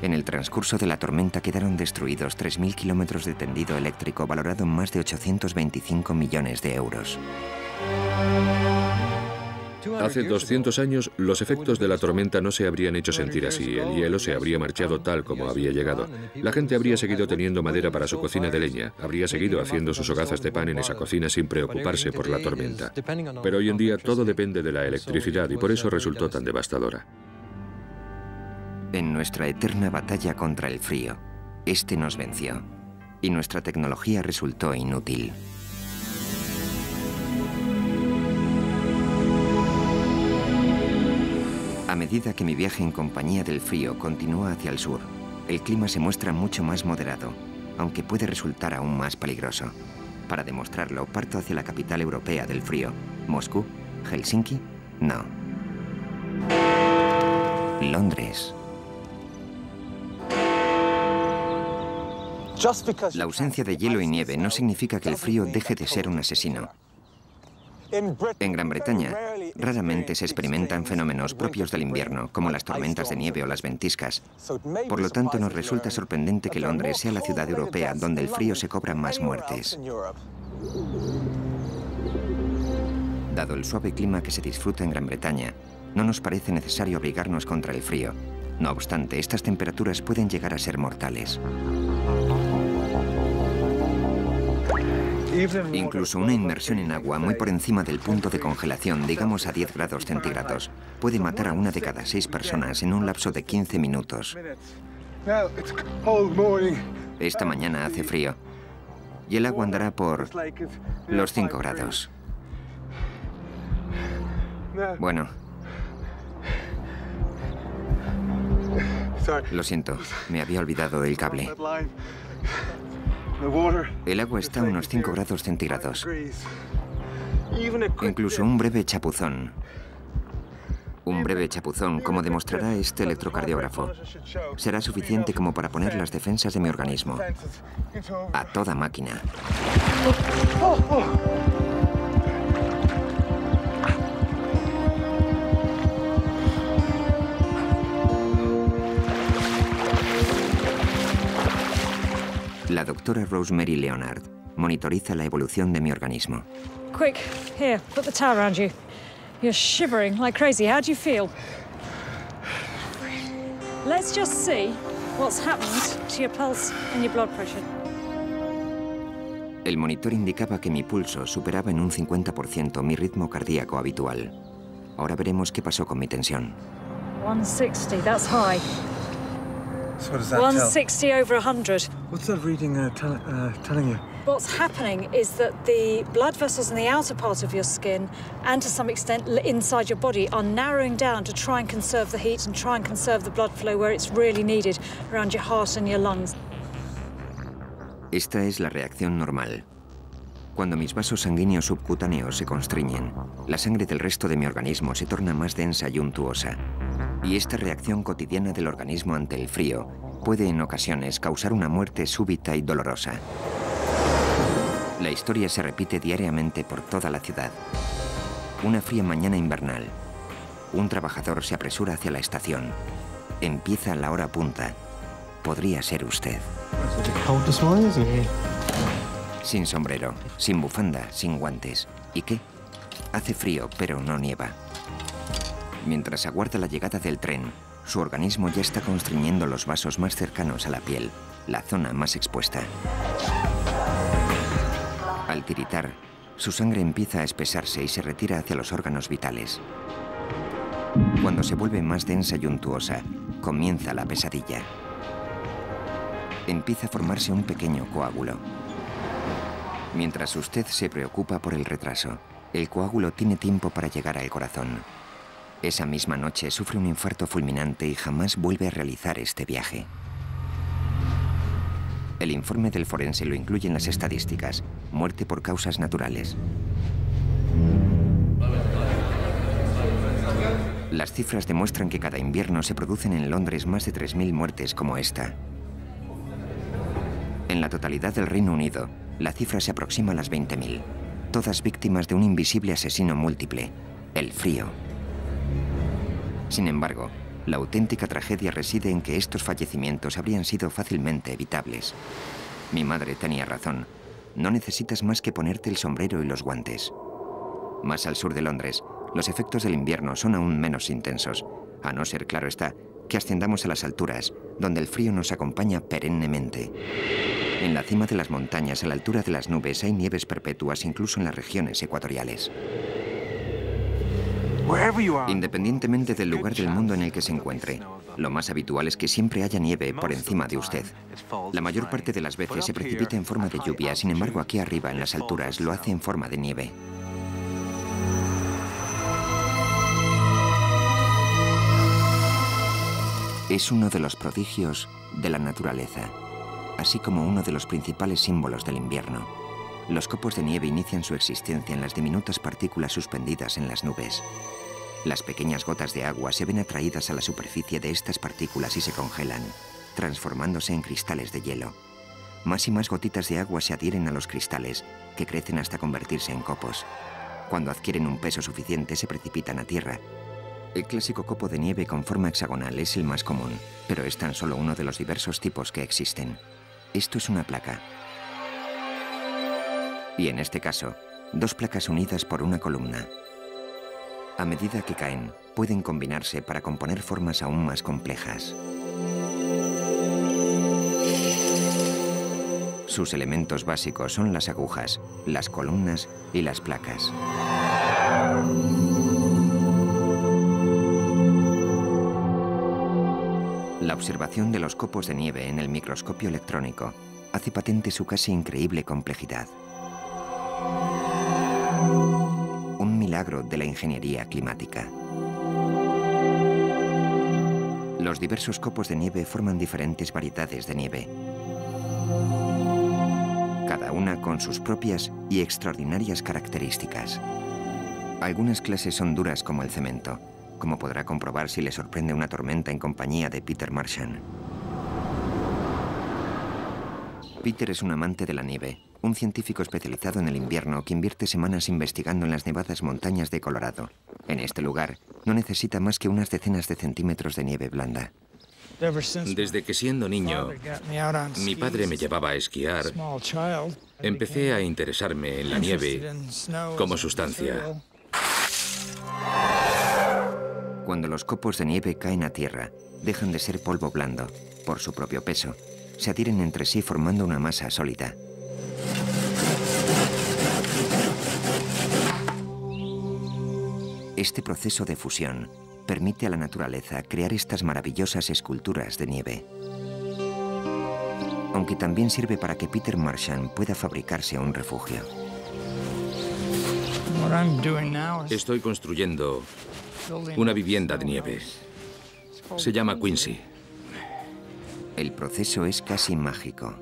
En el transcurso de la tormenta quedaron destruidos 3.000 kilómetros de tendido eléctrico valorado en más de 825 millones de euros. Hace 200 años, los efectos de la tormenta no se habrían hecho sentir así. El hielo se habría marchado tal como había llegado. La gente habría seguido teniendo madera para su cocina de leña. Habría seguido haciendo sus hogazas de pan en esa cocina sin preocuparse por la tormenta. Pero hoy en día todo depende de la electricidad y por eso resultó tan devastadora. En nuestra eterna batalla contra el frío, este nos venció y nuestra tecnología resultó inútil. A medida que mi viaje en compañía del frío continúa hacia el sur, el clima se muestra mucho más moderado, aunque puede resultar aún más peligroso. Para demostrarlo, parto hacia la capital europea del frío. ¿Moscú? ¿Helsinki? No. Londres. La ausencia de hielo y nieve no significa que el frío deje de ser un asesino. En Gran Bretaña, raramente se experimentan fenómenos propios del invierno, como las tormentas de nieve o las ventiscas. Por lo tanto, nos resulta sorprendente que Londres sea la ciudad europea donde el frío se cobra más muertes. Dado el suave clima que se disfruta en Gran Bretaña, no nos parece necesario abrigarnos contra el frío. No obstante, estas temperaturas pueden llegar a ser mortales. Incluso una inmersión en agua muy por encima del punto de congelación, digamos a 10 grados centígrados, puede matar a 1 de cada 6 personas en un lapso de 15 minutos. Esta mañana hace frío y el agua andará por los 5 grados. Bueno. Lo siento, me había olvidado del cable. El agua está a unos 5 grados centígrados. Incluso un breve chapuzón, como demostrará este electrocardiógrafo, será suficiente como para poner las defensas de mi organismo a toda máquina. La doctora Rosemary Leonard monitoriza la evolución de mi organismo. Quick, here, put the towel around you. You're shivering like crazy. How do you feel? Let's just see what's happened to your pulse and your blood pressure. El monitor indicaba que mi pulso superaba en un 50% mi ritmo cardíaco habitual. Ahora veremos qué pasó con mi tensión. 160, that's high. So what does that 160 over 100. What's that reading telling you? What's happening is that the blood vessels in the outer part of your skin and to some extent inside your body are narrowing down to try and conserve the heat and try and conserve the blood flow where it's really needed, around your heart and your lungs. Esta es la reacción normal. Cuando mis vasos sanguíneos subcutáneos se constriñen, la sangre del resto de mi organismo se torna más densa y untuosa. Y esta reacción cotidiana del organismo ante el frío puede en ocasiones causar una muerte súbita y dolorosa. La historia se repite diariamente por toda la ciudad. Una fría mañana invernal. Un trabajador se apresura hacia la estación. Empieza la hora punta. Podría ser usted. Sin sombrero, sin bufanda, sin guantes. ¿Y qué? Hace frío, pero no nieva. Mientras aguarda la llegada del tren, su organismo ya está constriñendo los vasos más cercanos a la piel, la zona más expuesta. Al tiritar, su sangre empieza a espesarse y se retira hacia los órganos vitales. Cuando se vuelve más densa y untuosa, comienza la pesadilla. Empieza a formarse un pequeño coágulo. Mientras usted se preocupa por el retraso, el coágulo tiene tiempo para llegar al corazón. Esa misma noche sufre un infarto fulminante y jamás vuelve a realizar este viaje. El informe del forense lo incluye en las estadísticas: muerte por causas naturales. Las cifras demuestran que cada invierno se producen en Londres más de 3.000 muertes como esta. En la totalidad del Reino Unido, la cifra se aproxima a las 20.000, todas víctimas de un invisible asesino múltiple, el frío. Sin embargo, la auténtica tragedia reside en que estos fallecimientos habrían sido fácilmente evitables. Mi madre tenía razón. No necesitas más que ponerte el sombrero y los guantes. Más al sur de Londres, los efectos del invierno son aún menos intensos, a no ser, claro está, que ascendamos a las alturas, donde el frío nos acompaña perennemente. En la cima de las montañas, a la altura de las nubes, hay nieves perpetuas incluso en las regiones ecuatoriales. Independientemente del lugar del mundo en el que se encuentre, lo más habitual es que siempre haya nieve por encima de usted. La mayor parte de las veces se precipita en forma de lluvia, sin embargo aquí arriba en las alturas lo hace en forma de nieve. Es uno de los prodigios de la naturaleza, así como uno de los principales símbolos del invierno. Los copos de nieve inician su existencia en las diminutas partículas suspendidas en las nubes. Las pequeñas gotas de agua se ven atraídas a la superficie de estas partículas y se congelan, transformándose en cristales de hielo. Más y más gotitas de agua se adhieren a los cristales, que crecen hasta convertirse en copos. Cuando adquieren un peso suficiente, se precipitan a tierra. El clásico copo de nieve con forma hexagonal es el más común, pero es tan solo uno de los diversos tipos que existen. Esto es una placa. Y en este caso, dos placas unidas por una columna. A medida que caen, pueden combinarse para componer formas aún más complejas. Sus elementos básicos son las agujas, las columnas y las placas. La observación de los copos de nieve en el microscopio electrónico hace patente su casi increíble complejidad. Un milagro de la ingeniería climática. Los diversos copos de nieve forman diferentes variedades de nieve, cada una con sus propias y extraordinarias características. Algunas clases son duras como el cemento, como podrá comprobar si le sorprende una tormenta en compañía de Peter Marchand. Peter es un amante de la nieve, un científico especializado en el invierno que invierte semanas investigando en las nevadas montañas de Colorado. En este lugar, no necesita más que unas decenas de centímetros de nieve blanda. Desde que siendo niño, mi padre me llevaba a esquiar, empecé a interesarme en la nieve como sustancia. Cuando los copos de nieve caen a tierra, dejan de ser polvo blando. Por su propio peso, se adhieren entre sí formando una masa sólida. Este proceso de fusión permite a la naturaleza crear estas maravillosas esculturas de nieve. Aunque también sirve para que Peter Marchand pueda fabricarse un refugio. Estoy construyendo una vivienda de nieve. Se llama Quincy. El proceso es casi mágico.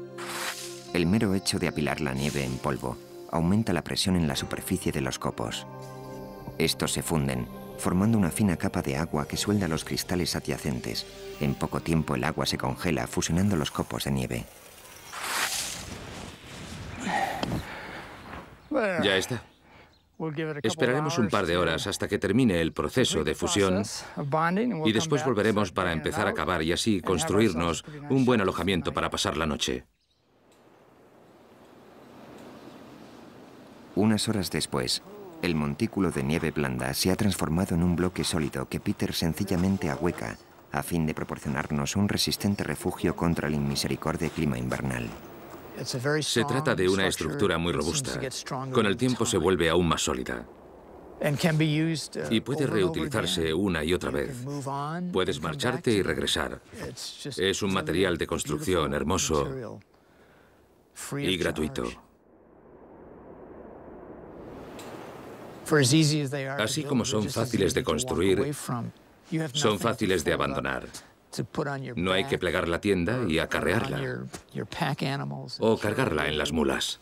El mero hecho de apilar la nieve en polvo aumenta la presión en la superficie de los copos. Estos se funden, formando una fina capa de agua que suelda los cristales adyacentes. En poco tiempo el agua se congela, fusionando los copos de nieve. Ya está. Esperaremos un par de horas hasta que termine el proceso de fusión y después volveremos para empezar a cavar y así construirnos un buen alojamiento para pasar la noche. Unas horas después, el montículo de nieve blanda se ha transformado en un bloque sólido que Peter sencillamente ahueca a fin de proporcionarnos un resistente refugio contra el inmisericordia clima invernal. Se trata de una estructura muy robusta. Con el tiempo se vuelve aún más sólida. Y puede reutilizarse una y otra vez. Puedes marcharte y regresar. Es un material de construcción hermoso y gratuito. Así como son fáciles de construir, son fáciles de abandonar. No hay que plegar la tienda y acarrearla o cargarla en las mulas.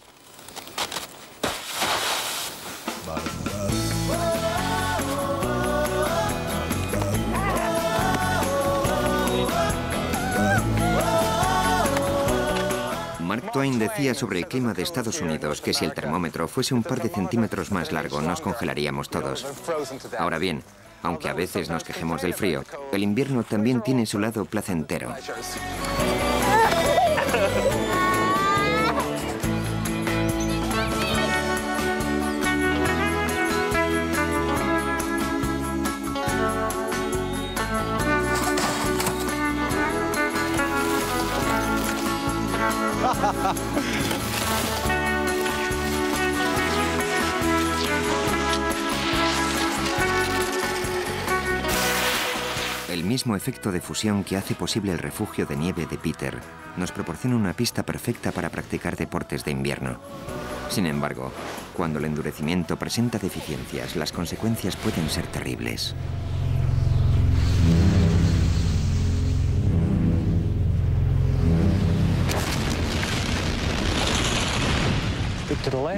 Mark Twain decía sobre el clima de Estados Unidos que si el termómetro fuese un par de centímetros más largo nos congelaríamos todos. Ahora bien, aunque a veces nos quejemos del frío, el invierno también tiene su lado placentero. El mismo efecto de fusión que hace posible el refugio de nieve de Peter nos proporciona una pista perfecta para practicar deportes de invierno. Sin embargo, cuando el endurecimiento presenta deficiencias, las consecuencias pueden ser terribles.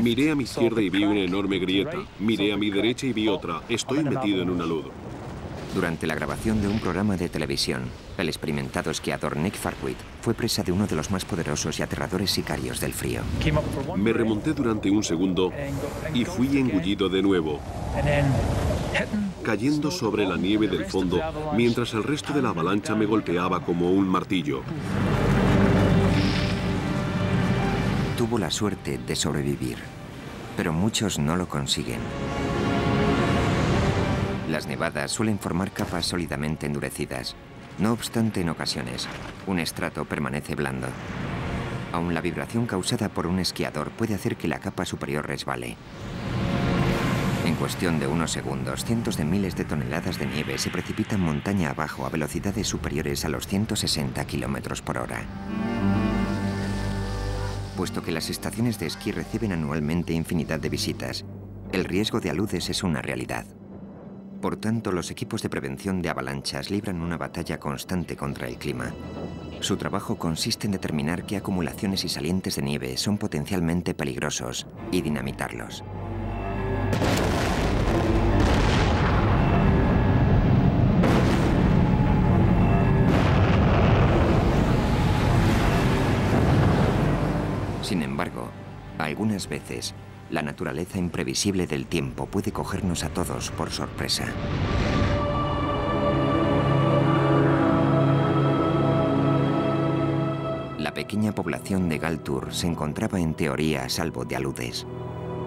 Miré a mi izquierda y vi una enorme grieta. Miré a mi derecha y vi otra. Estoy metido en una lodo. Durante la grabación de un programa de televisión, el experimentado esquiador Nick Farquhar fue presa de uno de los más poderosos y aterradores sicarios del frío. Me remonté durante un segundo y fui engullido de nuevo, cayendo sobre la nieve del fondo mientras el resto de la avalancha me golpeaba como un martillo. Tuvo la suerte de sobrevivir, pero muchos no lo consiguen. Las nevadas suelen formar capas sólidamente endurecidas. No obstante, en ocasiones, un estrato permanece blando. Aún la vibración causada por un esquiador puede hacer que la capa superior resbale. En cuestión de unos segundos, cientos de miles de toneladas de nieve se precipitan montaña abajo a velocidades superiores a los 160 kilómetros por hora. Puesto que las estaciones de esquí reciben anualmente infinidad de visitas, el riesgo de aludes es una realidad. Por tanto, los equipos de prevención de avalanchas libran una batalla constante contra el clima. Su trabajo consiste en determinar qué acumulaciones y salientes de nieve son potencialmente peligrosos y dinamitarlos. Sin embargo, algunas veces, la naturaleza imprevisible del tiempo puede cogernos a todos por sorpresa. La pequeña población de Galtur se encontraba en teoría a salvo de aludes,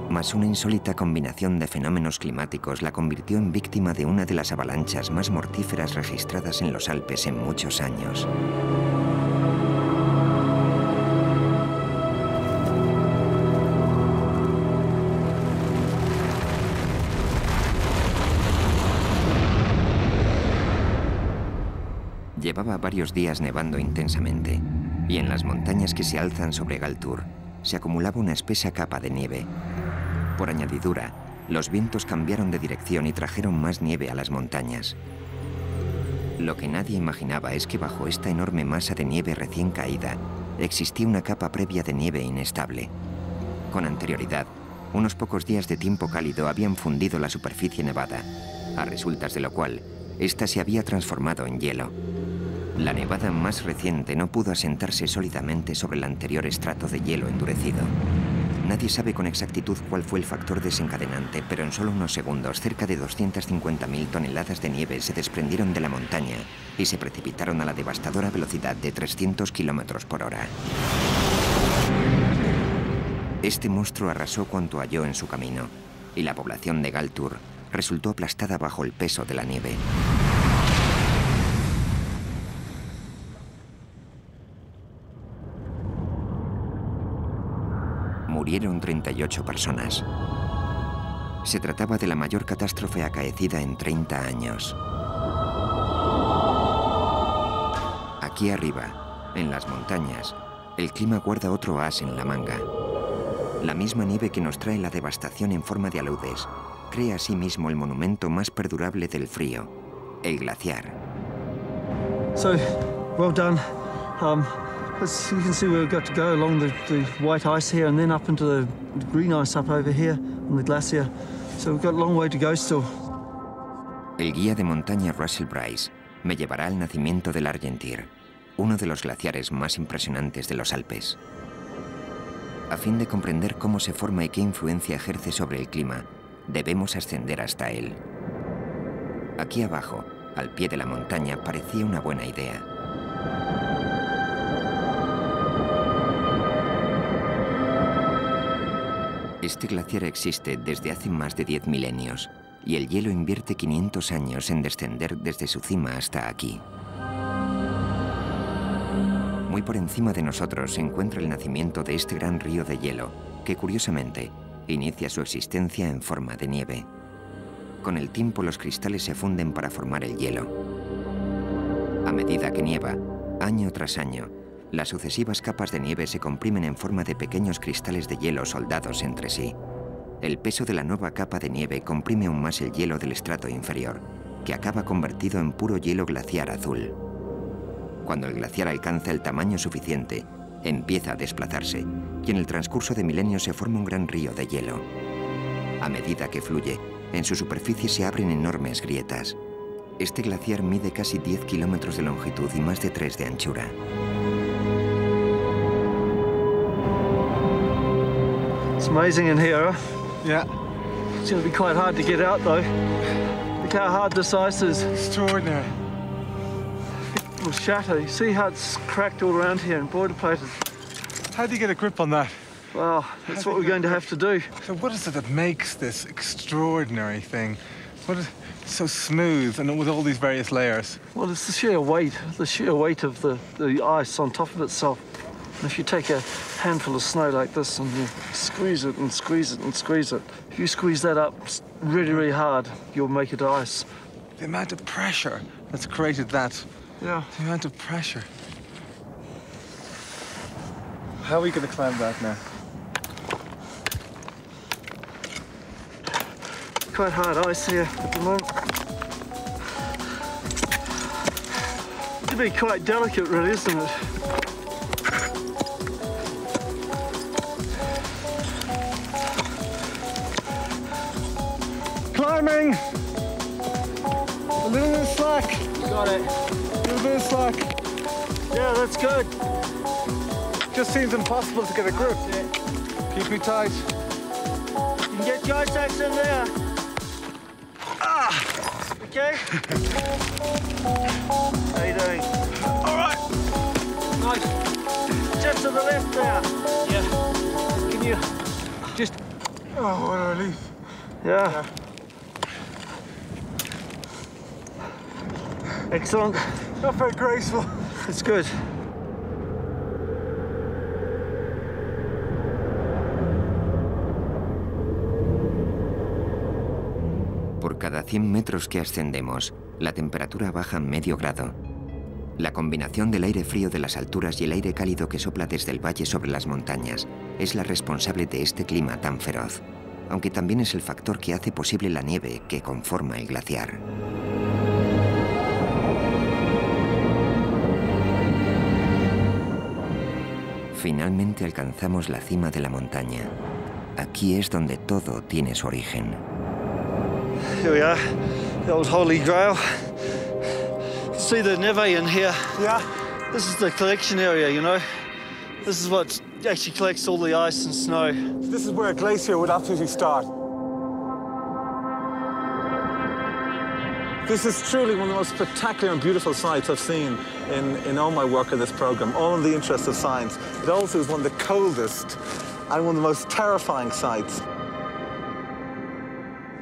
mas una insólita combinación de fenómenos climáticos la convirtió en víctima de una de las avalanchas más mortíferas registradas en los Alpes en muchos años. Llevaba varios días nevando intensamente, y en las montañas que se alzan sobre Galtur se acumulaba una espesa capa de nieve. Por añadidura, los vientos cambiaron de dirección y trajeron más nieve a las montañas. Lo que nadie imaginaba es que bajo esta enorme masa de nieve recién caída existía una capa previa de nieve inestable. Con anterioridad, unos pocos días de tiempo cálido habían fundido la superficie nevada, a resultas de lo cual, esta se había transformado en hielo. La nevada más reciente no pudo asentarse sólidamente sobre el anterior estrato de hielo endurecido. Nadie sabe con exactitud cuál fue el factor desencadenante, pero en solo unos segundos, cerca de 250.000 toneladas de nieve se desprendieron de la montaña y se precipitaron a la devastadora velocidad de 300 kilómetros por hora. Este monstruo arrasó cuanto halló en su camino, y la población de Galtur resultó aplastada bajo el peso de la nieve. Murieron 38 personas. Se trataba de la mayor catástrofe acaecida en 30 años. Aquí arriba, en las montañas, el clima guarda otro as en la manga. La misma nieve que nos trae la devastación en forma de aludes crea asimismo el monumento más perdurable del frío, el glaciar. So, well done. As you can see, we've got to go along the white ice here and then up into the green ice up over here on the glacier. So we've got a long way to go still. El guía de montaña Russell Bryce me llevará al nacimiento del Argentière, uno de los glaciares más impresionantes de los Alpes. A fin de comprender cómo se forma y qué influencia ejerce sobre el clima, debemos ascender hasta él. Aquí abajo, al pie de la montaña, parecía una buena idea. Este glaciar existe desde hace más de 10 milenios y el hielo invierte 500 años en descender desde su cima hasta aquí. Muy por encima de nosotros se encuentra el nacimiento de este gran río de hielo, que curiosamente inicia su existencia en forma de nieve. Con el tiempo los cristales se funden para formar el hielo. A medida que nieva, año tras año, las sucesivas capas de nieve se comprimen en forma de pequeños cristales de hielo soldados entre sí. El peso de la nueva capa de nieve comprime aún más el hielo del estrato inferior, que acaba convertido en puro hielo glaciar azul. Cuando el glaciar alcanza el tamaño suficiente, empieza a desplazarse y en el transcurso de milenios se forma un gran río de hielo. A medida que fluye, en su superficie se abren enormes grietas. Este glaciar mide casi 10 kilómetros de longitud y más de 3 de anchura. It's amazing in here, huh? Yeah. It's going to be quite hard to get out, though. Look how hard this ice is. Extraordinary. It will shatter. You see how it's cracked all around here and border plated. How do you get a grip on that? Well, that's what we're going to have to do. So what is it that makes this extraordinary thing? What is so smooth and with all these various layers? Well, it's the sheer weight of the ice on top of itself. And if you take a handful of snow like this and you squeeze it and squeeze it and squeeze it, if you squeeze that up really, really hard, you'll make it ice. The amount of pressure that's created that. Yeah. The amount of pressure. How are we going to climb that now? Quite hard ice here at the moment. It'd be quite delicate, really, isn't it? Climbing! A little bit of slack. Got it. A little bit of slack. Yeah, that's good. Just seems impossible to get a grip. Keep me tight. You can get your sacks in there. Ah! Okay? How you doing? All right. Nice. Just to the left there. Yeah. Can you just... Oh, what a relief. Yeah. Excellent. Not very graceful. It's good. Por cada 100 metros que ascendemos, la temperatura baja medio grado. La combinación del aire frío de las alturas y el aire cálido que sopla desde el valle sobre las montañas es la responsable de este clima tan feroz, aunque también es el factor que hace posible la nieve que conforma el glaciar. Finalmente alcanzamos la cima de la montaña. Aquí es donde todo tiene su origen. Here we are, the old Holy Grail. See the neve in here? Yeah. This is the collection area, you know. This is what actually collects all the ice and snow. This is where a glacier would absolutely start. This is truly one of the most spectacular and beautiful sights I've seen in all my work in this program, all in the interest of science. It also is one of the coldest and one of the most terrifying sights.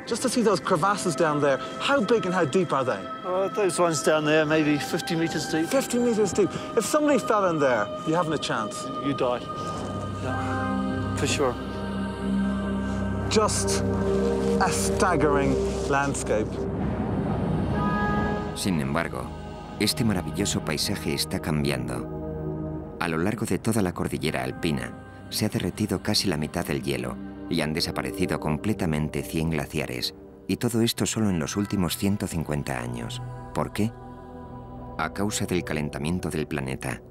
Just to see those crevasses down there, how big and how deep are they? Oh, those ones down there, maybe 50 meters deep. 50 meters deep. If somebody fell in there, you haven't a chance. You die. Yeah, for sure. Just a staggering landscape. Sin embargo, este maravilloso paisaje está cambiando. A lo largo de toda la cordillera alpina, se ha derretido casi la mitad del hielo, y han desaparecido completamente 100 glaciares, y todo esto solo en los últimos 150 años. ¿Por qué? A causa del calentamiento del planeta.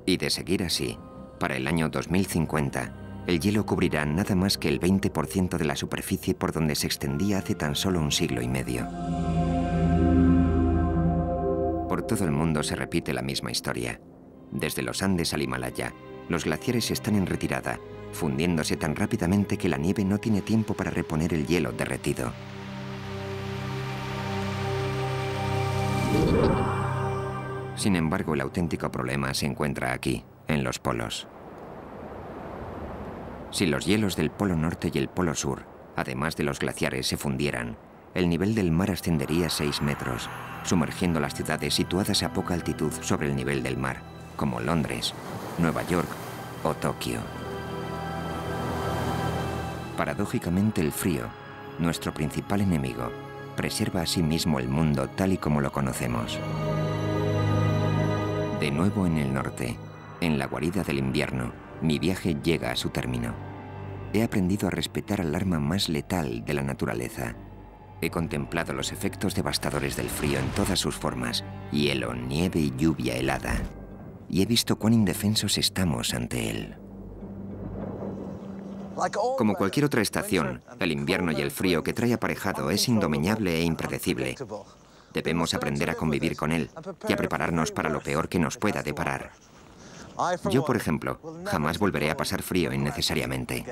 Y de seguir así, para el año 2050, el hielo cubrirá nada más que el 20% de la superficie por donde se extendía hace tan solo un siglo y medio. Por todo el mundo se repite la misma historia. Desde los Andes al Himalaya, los glaciares están en retirada, fundiéndose tan rápidamente que la nieve no tiene tiempo para reponer el hielo derretido. Sin embargo, el auténtico problema se encuentra aquí, en los polos. Si los hielos del Polo Norte y el Polo Sur, además de los glaciares, se fundieran, el nivel del mar ascendería 6 metros, sumergiendo las ciudades situadas a poca altitud sobre el nivel del mar, como Londres, Nueva York o Tokio. Paradójicamente, el frío, nuestro principal enemigo, preserva a sí mismo el mundo tal y como lo conocemos. De nuevo en el norte, en la guarida del invierno, mi viaje llega a su término. He aprendido a respetar al arma más letal de la naturaleza. He contemplado los efectos devastadores del frío en todas sus formas, hielo, nieve y lluvia helada. Y he visto cuán indefensos estamos ante él. Como cualquier otra estación, el invierno y el frío que trae aparejado es indomeñable e impredecible. Debemos aprender a convivir con él y a prepararnos para lo peor que nos pueda deparar. Yo, por ejemplo, jamás volveré a pasar frío innecesariamente.